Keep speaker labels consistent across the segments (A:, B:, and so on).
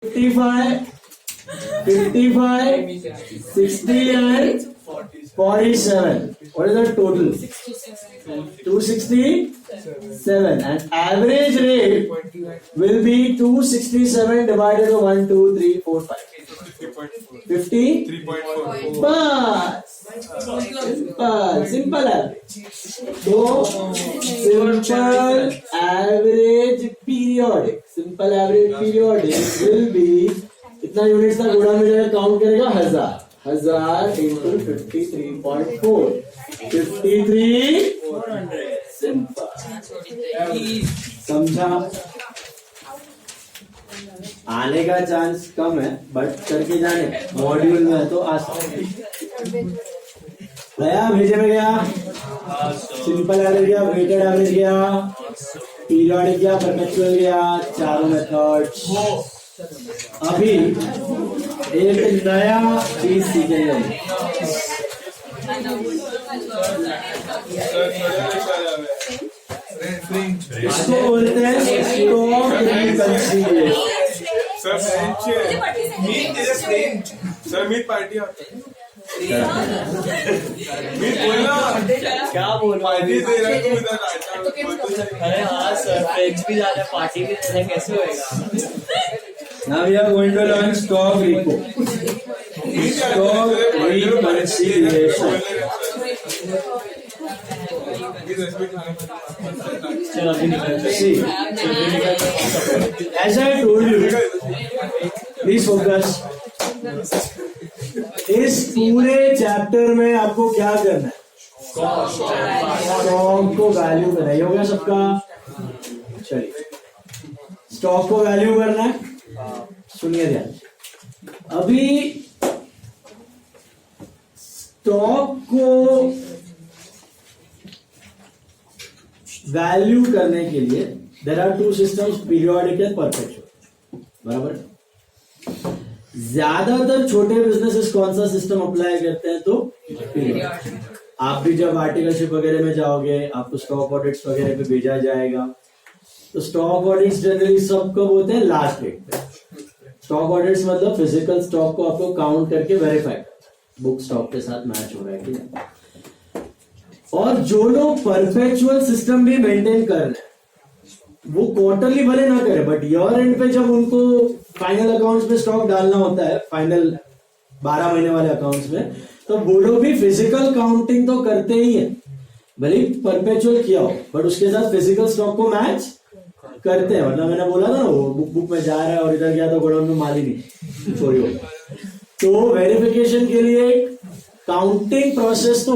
A: 55, 60 and 47. What is the total? 267. And average rate will be 267 divided by 1, 2, 3, 4, 5. 50?
B: 3.4.
A: Bas. Simple average. So, simple average periodic will be कितना units का गुणा मिलेगा count करेगा 1000 into 53.4 simple समझा। आने का chance कम है बट करके जाने मॉड्यूल में तो आसान गया भेजे में गया सिंपल एवरेज गया वेटेड एवरेज गया पीरियडिक गया परपेचुअल गया चारों मेथड्स। अभी एक नया चीज सीखेंगे इसको बोलते हैं stock reconciliation.
B: Sir meet party meet बोलना
C: क्या बोल
B: पार्टी दे रहा है तू इधर
C: अरे हाँ सर फ्रेंच भी ज्यादा पार्टी की तरह कैसे होएगा।
A: Now we are going to learn stock repo. Stock reconciliation.
C: चलो अभी निकलते
A: See, as I told you, please focus. इस पूरे चैप्टर में आपको क्या करना है? स्टॉक को वैल्यू करना है। ये हो गया सबका। चलिए स्टॉक को वैल्यू करना है। सुनिए ध्यान। अभी स्टॉक को वैल्यू करने के लिए there are two systems periodic and perpetual. बराबर। ज्यादातर छोटे बिजनेसेस कौन सा सिस्टम अप्लाई करते हैं? तो पीरियोडिक। आप भी जब आर्टिकलशिप वगैरह में जाओगे आपको स्टॉक ऑडिट्स वगैरह पे भेजा जाएगा तो स्टॉक ऑडिट्स जनरली सब कब होते हैं? लास्ट डेट पे। स्टॉक ऑडिट्स मतलब फिजिकल स्टॉक को आपको काउंट करके वेरीफाई करना बुक स्टॉक के साथ मैच हो रहा है कि नहीं। और जो लोग परपेचुअल सिस्टम भी मेंटेन कर रहे हैं वो क्वार्टरली भले ना करे बट ईयर एंड पे जब उनको फाइनल अकाउंट्स में स्टॉक डालना होता है फाइनल 12 महीने वाले अकाउंट्स में तो वो लोग भी फिजिकल काउंटिंग तो करते ही है भले परपेचुअल किया हो बट उसके साथ फिजिकल स्टॉक को मैच करते हैं। मतलब मैंने बोला था ना वो बुक में जा रहा है और इधर गया तो गोडाउन में माल ही नहीं चोरी हो। तो वेरिफिकेशन के लिए काउंटिंग प्रोसेस तो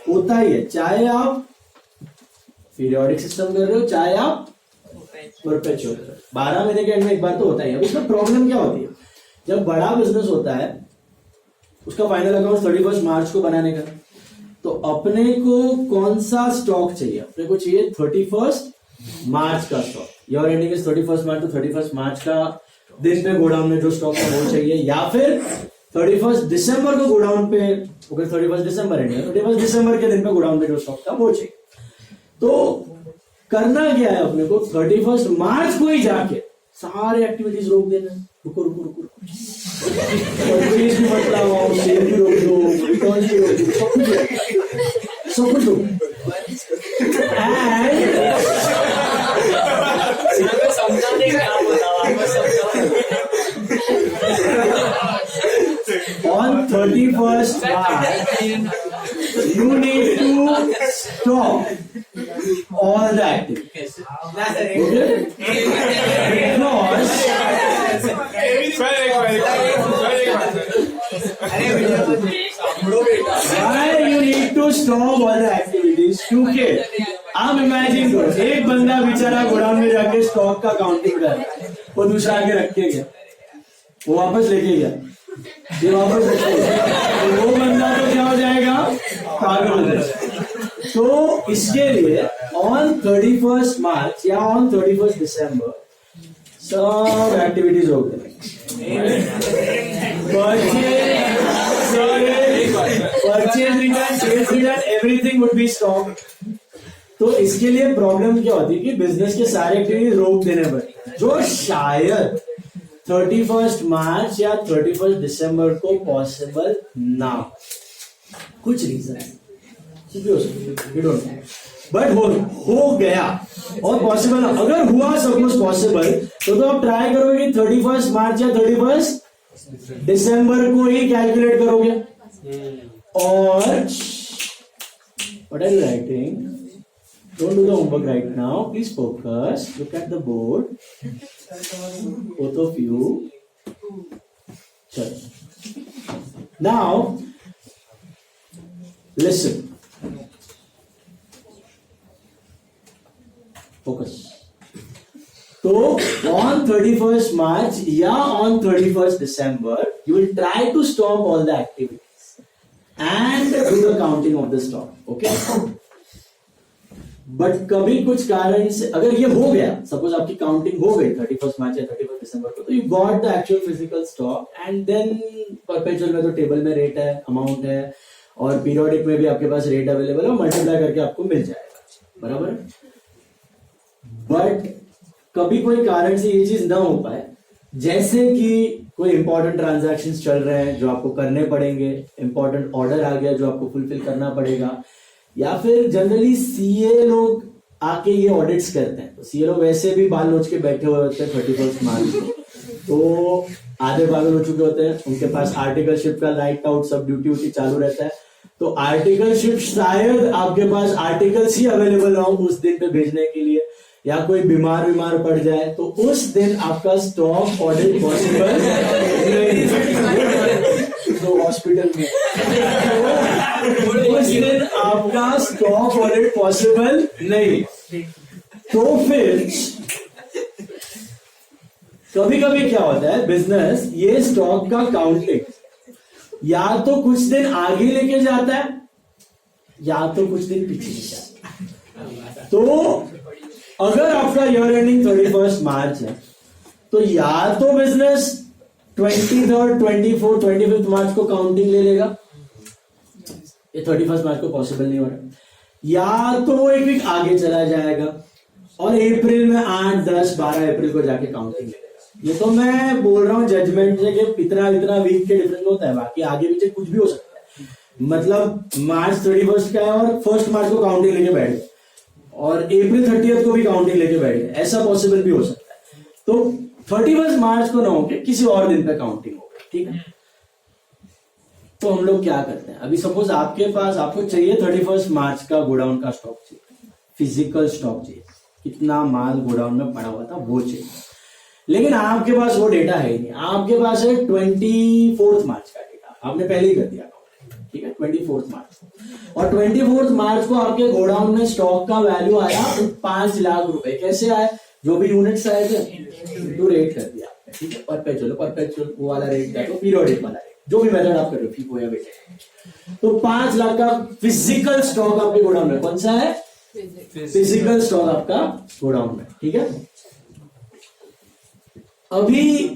A: होता ही है चाहे आप पीरियोडिक सिस्टम कर रहे हो चाहे आप परपेचुअल कर रहे हो। 12 महीने के एंड में एक बार तो होता ही है। उसमें प्रॉब्लम क्या होती है जब बड़ा बिजनेस होता है उसका फाइनल अकाउंट 31 मार्च को बनाने का तो अपने को कौन सा स्टॉक चाहिए? अपने को चाहिए 31 मार्च का स्टॉक। योर एंडिंग इज 31 मार्च तो 31 मार्च का दिन पे गोडाउन में जो स्टॉक है वो चाहिए या फिर 31 दिसंबर को गोडाउन पे 31 दिसंबर एंडिंग 31 दिसंबर के दिन पे गोडाउन में जो स्टॉक था वो चाहिए। तो करना क्या है अपने को 31 मार्च को ही जाके सारे एक्टिविटीज रोक देना। रुको परचेज भी मत लगाओ सेल भी रोक दो रिटर्न भी रोक दो सब कुछ रोक on 31st March you need to stop all the activities why you need to stop all the activities क्योंकि आप इमेजिन करो एक बंदा बेचारा गोडाउन में जाके स्टॉक का काउंटिंग कर रहा है वो दूसरा आगे रख के गया वो वापस लेके गया ये वापस रख के वो बंदा तो क्या हो जाएगा पागल हो जाएगा। तो इसके लिए ऑन 31st मार्च या ऑन 31st दिसंबर सब एक्टिविटीज हो गए purchase return sales return everything would be stock. तो इसके लिए प्रॉब्लम क्या होती है कि बिजनेस के सारे एक्टिविटीज रोक देने पड़ते जो शायद 31 मार्च या 31 दिसंबर को पॉसिबल ना हो। कुछ रीजन है, बट हो गया और पॉसिबल। अगर हुआ सपोज पॉसिबल तो आप ट्राई करोगे 31 मार्च या 31 दिसंबर को ही कैलकुलेट करोगे। और what are you writing? Don't do the homework right now. Please focus. Look at the board. Both of you. Now, listen. Focus. So, on 31st March या on 31st December, you will try to stop all the activities and do the counting of the stock. Okay? But कभी कुछ कारण से अगर ये हो गया, suppose आपकी काउंटिंग हो गई 31 मार्च या 31 दिसंबर को, तो you got the actual physical stock and then perpetual में तो टेबल में रेट है, अमाउंट है, और पीरियोडिक में भी आपके पास रेट अवेलेबल है, मल्टीप्लाई करके आपको मिल जाएगा, बराबर। बट कभी कोई कारण से ये चीज ना हो पाए, जैसे कि कोई इंपॉर्टेंट ट्रांजैक्शंस चल रहे हैं जो आपको करने पड़ेंगे, इंपॉर्टेंट ऑर्डर आ गया जो आपको फुलफिल करना पड़ेगा, या फिर जनरली सीए लोग आके ये ऑडिट्स करते हैं, तो सीए लोग वैसे भी बाल नोच के बैठे हुए होते हैं 31 मार्च को, तो आधे पागल हो चुके होते हैं, उनके पास आर्टिकलशिप का लाइट आउट सब ड्यूटी चालू रहता है, तो आर्टिकलशिप शायद आपके पास आर्टिकल्स ही अवेलेबल ना हो उस दिन पे भेजने के लिए, या कोई बीमार पड़ जाए तो उस दिन आपका स्टॉक ऑडिट पॉसिबल नहीं, तो हॉस्पिटल में उस दिन आपका स्टॉक ऑडिट पॉसिबल नहीं। तो फिर कभी कभी क्या होता है, बिजनेस ये स्टॉक का काउंटिंग या तो कुछ दिन आगे लेके जाता है या तो कुछ दिन पीछे जाता है। तो अगर आपका ईयर एंडिंग 31 मार्च है तो या तो बिजनेस 23rd, 24th, 25th मार्च को काउंटिंग ले लेगा, ये 31 मार्च को पॉसिबल नहीं हो रहा, या तो वो एक वीक आगे चला जाएगा और अप्रैल में 8, 10, 12 अप्रैल को जाके काउंटिंग लेगा। ये तो मैं बोल रहा हूँ जजमेंट से कि इतना वीक के डिफरेंस होता है, बाकी आगे पीछे कुछ भी हो सकता है। मतलब मार्च 31 का है और 1 मार्च को काउंटिंग लेके बैठ गए और अप्रैल 30th को भी काउंटिंग लेके बैठ गए, ऐसा पॉसिबल भी हो सकता है। तो 31 मार्च को ना होके किसी और दिन पे काउंटिंग होगी, ठीक है। तो हम लोग क्या करते हैं, अभी सपोज आपके पास आपको चाहिए 31 मार्च का गोडाउन का स्टॉक चाहिए, फिजिकल स्टॉक चाहिए, कितना माल गोडाउन में पड़ा हुआ था वो चाहिए, लेकिन आपके पास वो डेटा है ही नहीं, आपके पास है 24 मार्च का डेटा, आपने पहले ही कर दिया, ठीक है, 24 मार्च को, और 24 मार्च को आपके गोडाउन में स्टॉक का वैल्यू आया 5 लाख रुपए। कैसे आया, जो भी यूनिट्स आए थे तो रेट कर दिया आपने, ठीक है, परपेचुअल वो वाला रेट है, तो पीरियोडिक वाला रेट, जो भी मेथड आप कर रहे हो, फीको या बेटे, तो 5 लाख का फिजिकल स्टॉक आपके गोडाउन में, कौन सा है, फिजिकल स्टॉक आपका गोडाउन में, ठीक है। अभी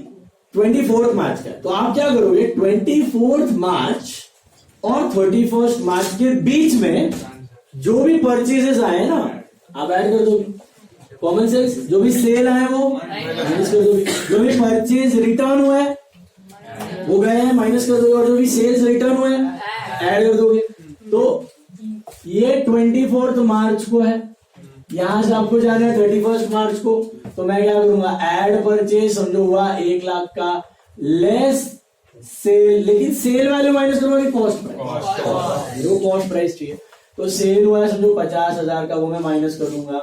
A: 24 मार्च का, तो आप क्या करोगे, 24 मार्च और 31 मार्च के बीच में जो भी परचेजेस आए ना आप ऐड कर दोगे, कॉमन सेल्स, जो भी सेल आए वो माइनस कर दोगे, जो भी परचेज रिटर्न हुए वो गए हैं माइनस कर दोगे, और जो भी सेल्स रिटर्न हुए ऐड कर दोगे। तो ये 24 मार्च को है, यहां से आपको जाना है 31 मार्च को, तो मैं क्या करूंगा, ऐड परचेज समझो हुआ 1 लाख का, लेस सेल, लेकिन सेल वैल्यू माइनस करोगे कॉस्ट प्राइस, जो कॉस्ट प्राइस चाहिए, तो सेल हुआ है समझो 50,000 का, वो मैं माइनस करूंगा।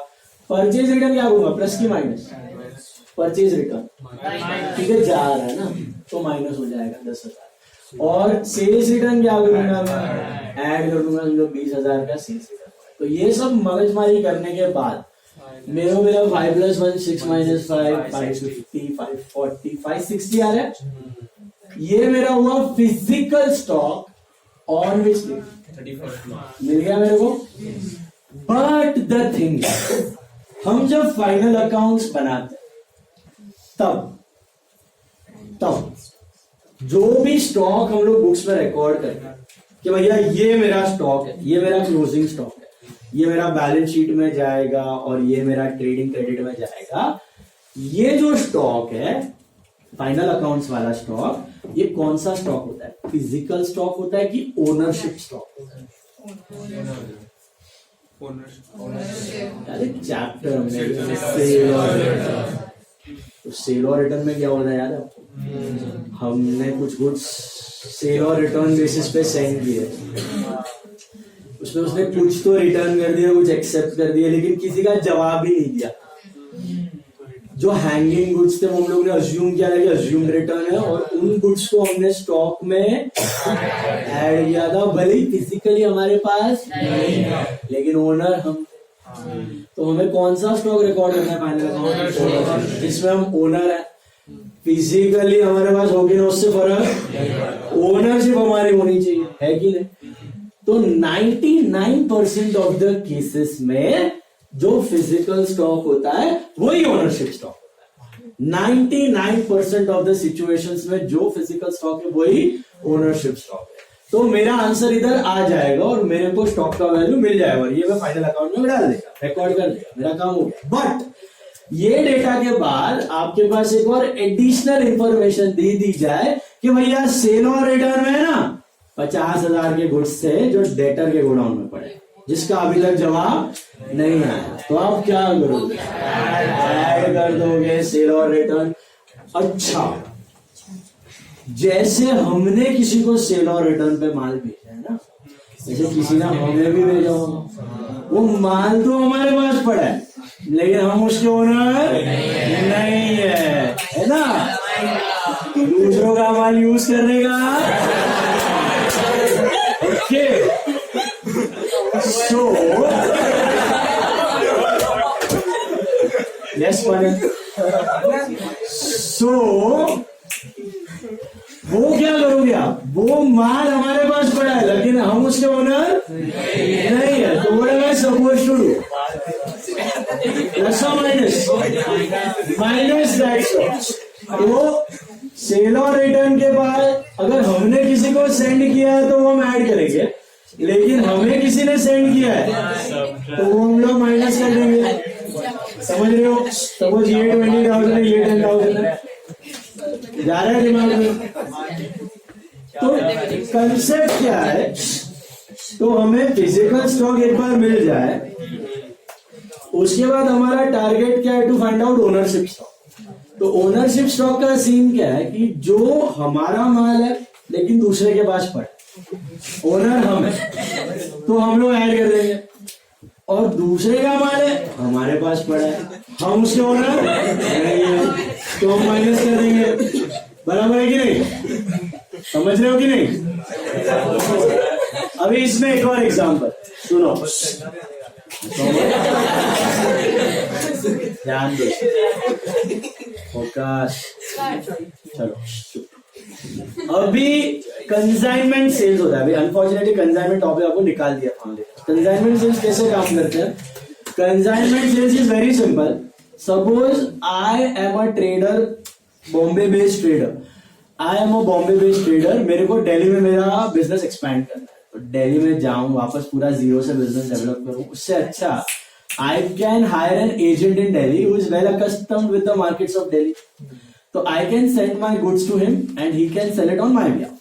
A: परचेज रिटर्न क्या करूंगा, प्लस की माइनस, परचेज रिटर्न, ठीक है, जा रहा है ना, तो माइनस हो जाएगा 10,000, और सेल्स रिटर्न क्या करूंगा, मैं ऐड कर दूंगा समझो 20,000 का सेल्स रिटर्न। तो ये सब मगजमारी करने के बाद मेरा 5 + 1 6 - 5 550 540 560 आ रहा है। ये मेरा हुआ फिजिकल स्टॉक ऑन विच मिल गया मेरे को। बट द थिंग, हम जब फाइनल अकाउंट्स बनाते तब जो भी स्टॉक हम लोग बुक्स में रिकॉर्ड करते हैं कि भैया ये मेरा स्टॉक है, ये मेरा क्लोजिंग स्टॉक है, ये मेरा बैलेंस शीट में जाएगा और ये मेरा ट्रेडिंग क्रेडिट में जाएगा, ये जो स्टॉक है फाइनल अकाउंट्स वाला स्टॉक, ये कौन सा स्टॉक होता है? फिजिकल स्टॉक होता है कि ओनरशिप स्टॉक होता है? अरे चैप्टर में सेल और रिटर्न, तो सेल और रिटर्न में क्या होता है याद है आपको? हमने कुछ गुड्स सेल और रिटर्न बेसिस पे सेंड किए, उसमें उसने कुछ तो रिटर्न कर दिया, कुछ एक्सेप्ट कर दिया, लेकिन किसी का जवाब ही नहीं दिया। जो हैंगिंग गुड्स थे वो हम लोग ने अज्यूम किया था कि अज्यूम रिटर्न है, और उन गुड्स को हमने स्टॉक में ऐड किया था, भले ही फिजिकली हमारे पास नहीं, लेकिन ओनर हम। तो हमें कौन सा स्टॉक रिकॉर्ड करना है फाइनल अकाउंट, जिसमें हम ओनर है? फिजिकली हमारे पास होगी ना, उससे फर्क, ओनरशिप हमारी होनी चाहिए, है कि नहीं? तो 99% ऑफ द केसेस में जो फिजिकल स्टॉक होता है वही ओनरशिप स्टॉक होता है। 99% ऑफ द सिचुएशंस में जो फिजिकल स्टॉक है वही ओनरशिप स्टॉक है। तो मेरा आंसर इधर आ जाएगा और मेरे को स्टॉक का वैल्यू मिल जाएगा, ये मैं फाइनल अकाउंट में डाल देगा, रिकॉर्ड कर देगा, मेरा काम हो गया। बट ये डेटा के बाद आपके पास एक और एडिशनल इंफॉर्मेशन दे दी जाए कि भैया सेल और रिटर्न में ना 50,000 के गुड्स थे जो डेटर के गोडाउन में पड़े, जिसका अभी तक जवाब नहीं आया, तो आप क्या करोगे? ऐड कर दोगे सेल और रिटर्न। अच्छा, जैसे हमने किसी को सेल और रिटर्न पे माल भेजा है ना, जैसे किसी ने हमें भी भेजा होगा, वो माल तो हमारे पास पड़ा है लेकिन हम उसके ओनर नहीं है ना? दूसरों का माल यूज करने का। ओके, सो यस सो वो क्या करोगे आप? वो माल हमारे पास पड़ा है लेकिन हम उसके ओनर नहीं है, तो what am I supposed to do? Plus और माइनस दैट। तो सेल और रिटर्न के बाद अगर हमने किसी को सेंड किया है तो वो हम ऐड करेंगे, लेकिन हमें किसी ने सेंड किया है तो वो हम लोग माइनस कर देंगे। समझ रहे हो? सपोज ये 20,000 है, ये 10,000 है, जा रहा है दिमाग में? तो कंसेप्ट क्या है? तो हमें फिजिकल स्टॉक एक बार मिल जाए, उसके बाद हमारा टारगेट क्या है? To find out ownership stock. तो ओनरशिप स्टॉक का सीन क्या है कि जो हमारा माल है लेकिन दूसरे के पास पड़ा, ओनर हम है तो हम लोग ऐड कर देंगे, और दूसरे का माल है हमारे पास पड़ा है, हम उसके ओनर नहीं है तो हम माइनस कर देंगे। बराबर है कि नहीं? समझ रहे हो कि नहीं? अभी इसमें एक और एग्जांपल सुनो, ध्यान दो, फोकस। चलो, अभी कंसाइनमेंट सेल्स होता है। अभी अनफॉर्चुनेटली कंसाइनमेंट टॉपिक आपको निकाल दिया था। कंसाइनमेंट सेल्स कैसे काम करते हैं? Consignment sales is very simple. Suppose I am a trader, Bombay based trader. I am a Bombay based trader, मेरे को दिल्ली में मेरा बिजनेस एक्सपैंड करना है, तो दिल्ली में जाऊं, वापस पूरा जीरो से बिजनेस डेवलप करूं। उससे अच्छा I can hire an agent in Delhi who is well accustomed with the markets of Delhi. So I can send my goods to him and he can sell it on my behalf.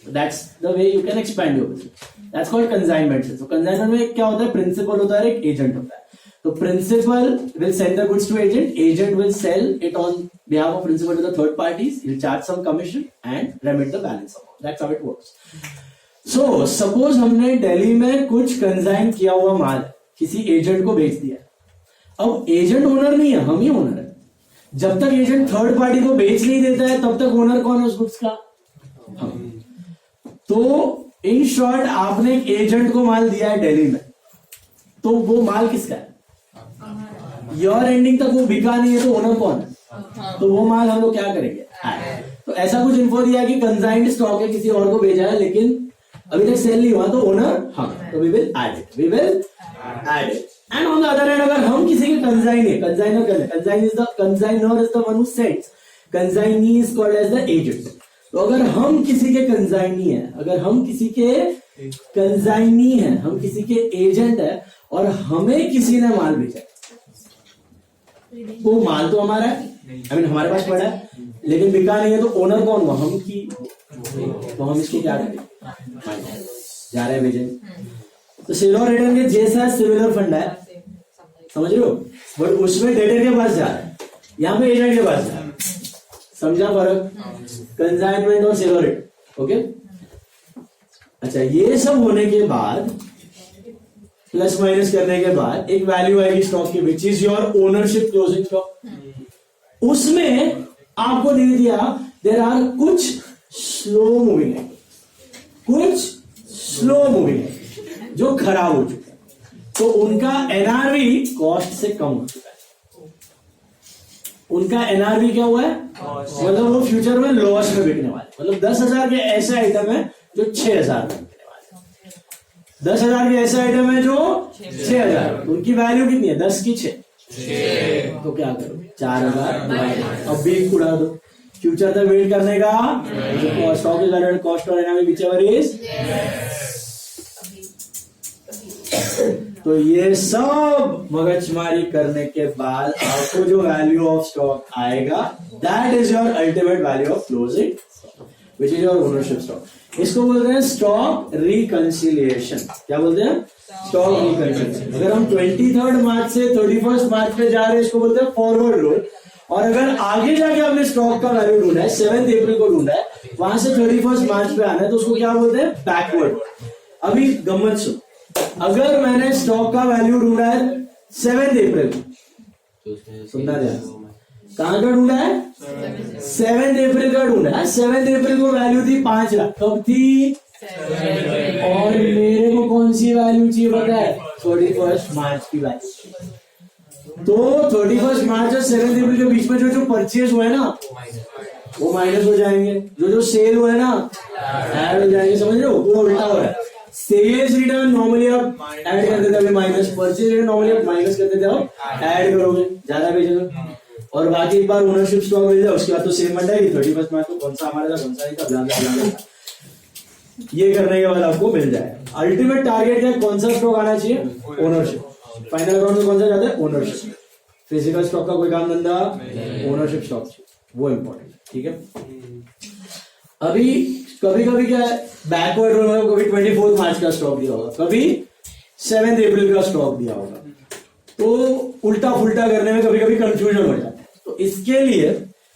A: So that's the way you can expand your business. That's called consignment sales. So consignment में क्या होता है? Principal होता है, एक agent होता है। तो principal will send the goods to agent. Agent will sell it on behalf of principal to the third parties. He'll charge some commission and remit the balance amount. That's how it works. So suppose हमने दिल्ली में कुछ consign किया हुआ माल किसी agent को बेच दिया। अब एजेंट ओनर नहीं है, हम ही ओनर है। जब तक एजेंट थर्ड पार्टी को बेच नहीं देता है तब तक ओनर कौन है उस गुड्स का? हम। तो इन शॉर्ट आपने एक एजेंट को माल दिया है दिल्ली में, तो वो माल किसका है? ईयर एंडिंग तक वो बिका नहीं है तो ओनर कौन है? तो वो माल हम लोग क्या करेंगे? तो ऐसा कुछ इन्फो दिया कि कंसाइंड स्टॉक है, किसी और को भेजा है लेकिन अभी तक सेल नहीं हुआ, तो ओनर हम, तो we will add it, we will add it. And on the other hand अगर हम किसी के कंसाइन है, कंसाइनर कर, consignor is the one who sends, consignee is called as the agent. तो अगर हम किसी के कंसाइनी है, अगर हम किसी के कंसाइनी है, हम किसी के एजेंट है और हमें किसी ने माल भेजा, वो माल तो हमारा है आई मीन हमारे पास पड़ा है लेकिन बिका नहीं है, तो ओनर कौन हुआ? हम की। तो हम इसको क्या करें? जा रहे हैं भेजेंगे। तो सेल और रिटर्न के जैसा सिमिलर फंड है, समझ रहे हो? बट उसमें डेटर के पास जा रहा है, यहाँ पे एजेंट के पास जा रहा है। समझा फर्क? कंसाइनमेंट और सेल और रिटर्न। ओके, अच्छा, ये सब होने के बाद प्लस माइनस करने के बाद एक वैल्यू आएगी स्टॉक की, which is your ownership closing stock. उसमें आपको दे दिया देयर आर कुछ स्लो मूविंग है, कुछ स्लो मूविंग है जो खराब हो चुका है, तो उनका एनआरवी कॉस्ट से कम हो चुका है। उनका एनआरवी क्या हुआ है? मतलब वो फ्यूचर में लॉस में बिकने वाले, मतलब 10,000 के ऐसे आइटम है जो 6,000 में बिकने वाले, 10,000 के ऐसे आइटम है जो 6,000, उनकी वैल्यू कितनी है? 10 की 6, तो क्या करो? 4,000 अब बिल उड़ा दो। फ्यूचर तक वेट करने का स्टॉक इज वैल्यूड कॉस्ट और एनआरवी व्हिचएवर इज। तो ये सब मगजमारी करने के बाद आपको जो वैल्यू ऑफ स्टॉक आएगा, that is your ultimate value of closing, which is your ownership stock. इसको बोलते हैं स्टॉक रिकंसिलिएशन। क्या बोलते हैं? Stock reconciliation. अगर हम 23 मार्च से 31 मार्च पे जा रहे हैं, इसको बोलते हैं फॉरवर्ड रोल। और अगर आगे जाके आपने स्टॉक का वैल्यू ढूंढा है, 7 अप्रैल को ढूंढा है, वहां से 31 मार्च पे आना है, तो उसको क्या बोलते हैं? बैकवर्ड। अभी गम्मत सुन, अगर मैंने स्टॉक का वैल्यू ढूंढा है 7 अप्रैल को, सुनना ध्यान, कहां का ढूंढा है? 7 अप्रैल का ढूंढा है। 7 अप्रैल को वैल्यू थी 5 लाख, कब थी? और मेरे को कौन सी वैल्यू चाहिए पता है? 31 मार्च की वैल्यू। तो 31 मार्च और 7 अप्रैल के बीच में जो परचेज हुए ना, वो माइनस हो जाएंगे, जो सेल हुए ना ऐड हो जाएंगे। समझ रहे हो? वो उल्टा हो रहा है। सेल्स रिटर्न नॉर्मली आप ऐड कर देते थे माइनस, परचेज रिटर्न नॉर्मली आप माइनस कर देते हो, ऐड करोगे, ज्यादा भेजोगे, और बाकी एक बार ओनरशिप स्टॉक मिल जाए, उसके बाद तो सेम मंडा है 31 मार्च को कौन सा हमारे था, कौन सा नहीं था, ये करने के बाद आपको मिल जाए। अल्टीमेट टारगेट है कौन सा स्टॉक आना चाहिए? ओनरशिप। फाइनल अकाउंट में कौन सा जाता है? ओनरशिप। फिजिकल स्टॉक का कोई काम धंधा, ओनरशिप स्टॉक चाहिए, वो इंपॉर्टेंट। ठीक है, अभी कभी कभी क्या है, बैकवर्ड रोल में कभी 24 मार्च का स्टॉक दिया होगा, कभी 7 अप्रैल का स्टॉक दिया होगा, तो उल्टा फुल्टा करने में कभी कभी कंफ्यूजन हो जाता है। तो इसके लिए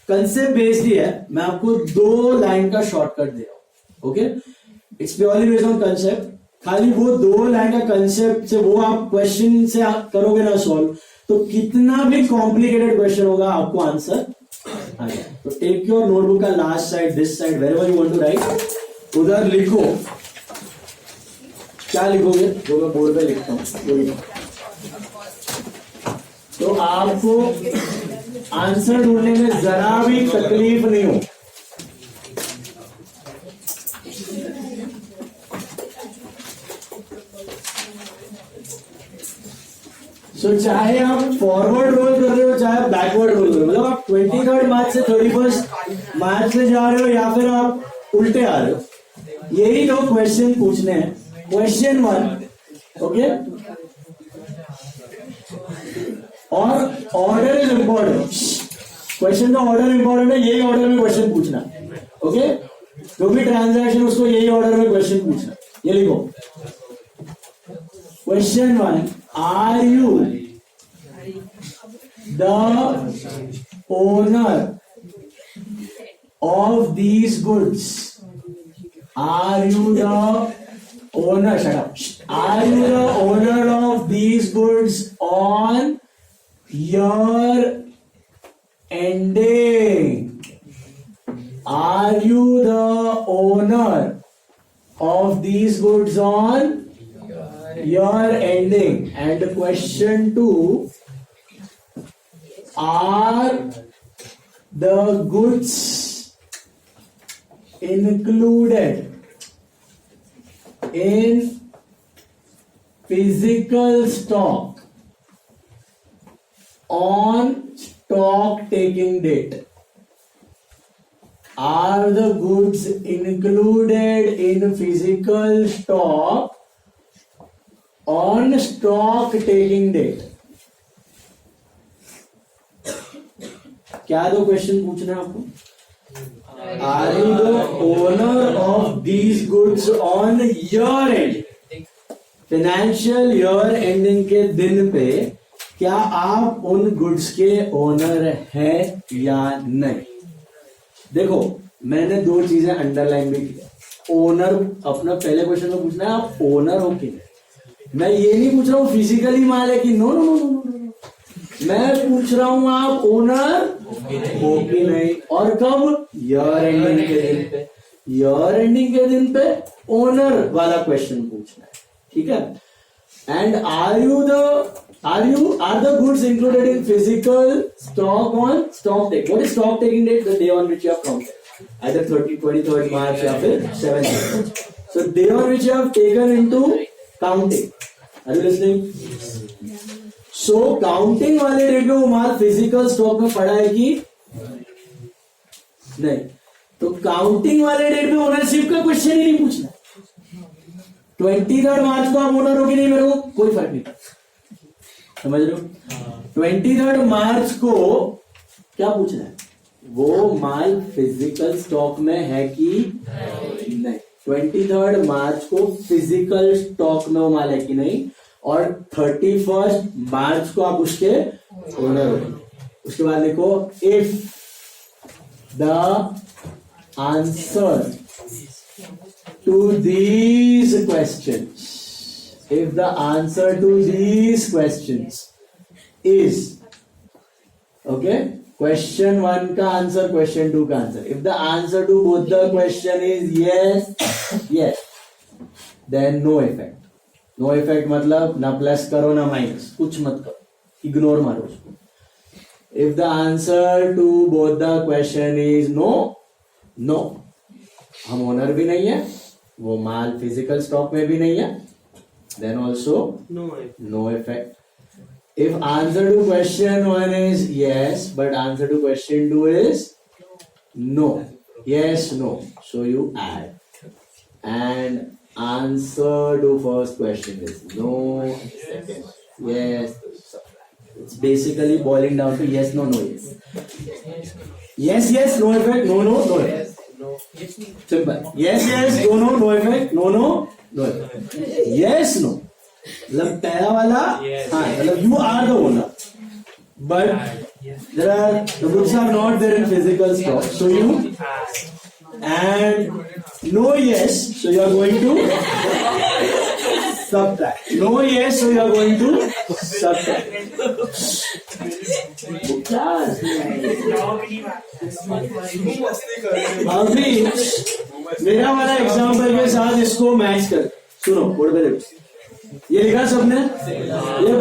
A: कंसेप्ट बेस्ड ही है, मैं आपको 2 लाइन का शॉर्टकट दे रहा हूं। Okay, it's purely based on concept. खाली वो 2 लाइन का कंसेप्ट से वो आप क्वेश्चन से आप करोगे ना सॉल्व, तो कितना भी कॉम्प्लिकेटेड क्वेश्चन होगा आपको आंसर आ जाए। तो टेक योर नोटबुक का last side, this side, wherever you want to write, उधर लिखो। क्या लिखोगे? जो मैं बोर्ड पे लिखता हूँ, तो आपको आंसर ढूंढने में जरा भी तकलीफ नहीं हो। सो चाहे आप फॉरवर्ड रोल कर रहे हो, चाहे बैकवर्ड रोल कर रहे हो, मतलब आप 23 मार्च से 31 मार्च में जा रहे हो, या फिर आप उल्टे आ रहे हो, यही 2 क्वेश्चन पूछने हैं। क्वेश्चन 1, ओके, और ऑर्डर इज इंपॉर्टेंट। क्वेश्चन का ऑर्डर इंपॉर्टेंट है, यही ऑर्डर में क्वेश्चन पूछना। ओके, जो भी ट्रांजैक्शन उसको यही ऑर्डर में क्वेश्चन पूछना। ये लिखो, question 1, are you the owner of these goods? Are you the owner, shut up. Are you the owner of these goods on year ending? Are you the owner of these goods on year ending? And question 2, are the goods included in physical stock on stock taking date? Are the goods included in physical stock on stock taking date? क्या दो question पूछना है आपको? Are you the owner of these goods on year end? Financial year ending के दिन पे क्या आप उन गुड्स के ओनर हैं या नहीं? देखो मैंने दो चीजें अंडरलाइन भी किया. ओनर अपना पहले क्वेश्चन में पूछना है आप ओनर हो कि नहीं. मैं ये नहीं पूछ रहा हूँ फिजिकली माल है कि no no no no no. मैं पूछ रहा हूँ आप ओनर हो कि नहीं. और कब? ईयर एंडिंग के दिन पे. ईयर एंडिंग के दिन पे ओनर वाला क्वेश्चन पूछना है. ठीक है. And are the goods included in physical stock on stock take? What is stock taking date? The day on which you have counted. Either 23rd March या फिर 7th March. So day on which you have taken into counting. Are you listening? So counting वाले date में वो माल physical stock में पड़ा है कि नहीं? तो काउंटिंग वाले डेट में ओनरशिप का क्वेश्चन ही नहीं पूछना. 23rd मार्च को आप ओनर हो कि नहीं मेरे को कोई फर्क नहीं पड़ता. समझ रहे हो? 23rd मार्च को क्या पूछना है? वो माल फिजिकल स्टॉक में है कि नहीं. 23rd मार्च को फिजिकल स्टॉक में वो माल है कि नहीं. और 31st मार्च को आप उसके ओनर हो. उसके बाद लिखो if the answer to these questions, if the answer to these questions is, okay, question 1 का आंसर question 2 का answer, if the answer to both the question is yes, then no effect. No effect मतलब ना plus करो ना minus, कुछ मत करो, ignore मारो उसको. If the answer to both the question is no, हम ओनर भी नहीं है, वो माल फिजिकल स्टॉक में भी नहीं है, then also no effect. If answer to question 1 is yes, but answer to question 2 is no, yes, no, so you add. And answer to first question is no, second yes. It's basically boiling down to yes, no, no, yes. Yes, yes, no effect, no, no, no effect. Simple. Yes, yes, no, no, no effect, no, no, no effect. Yes, no. मतलब पहला वाला हाँ मतलब you are the owner, but the goods are not there in physical stock, so you and no yes, so you are going to subtract. No yes, so you are going to subtract. अभी मेरा वाला example के साथ इसको match कर. सुनो board पे देखो, ये लिखा सबने, ये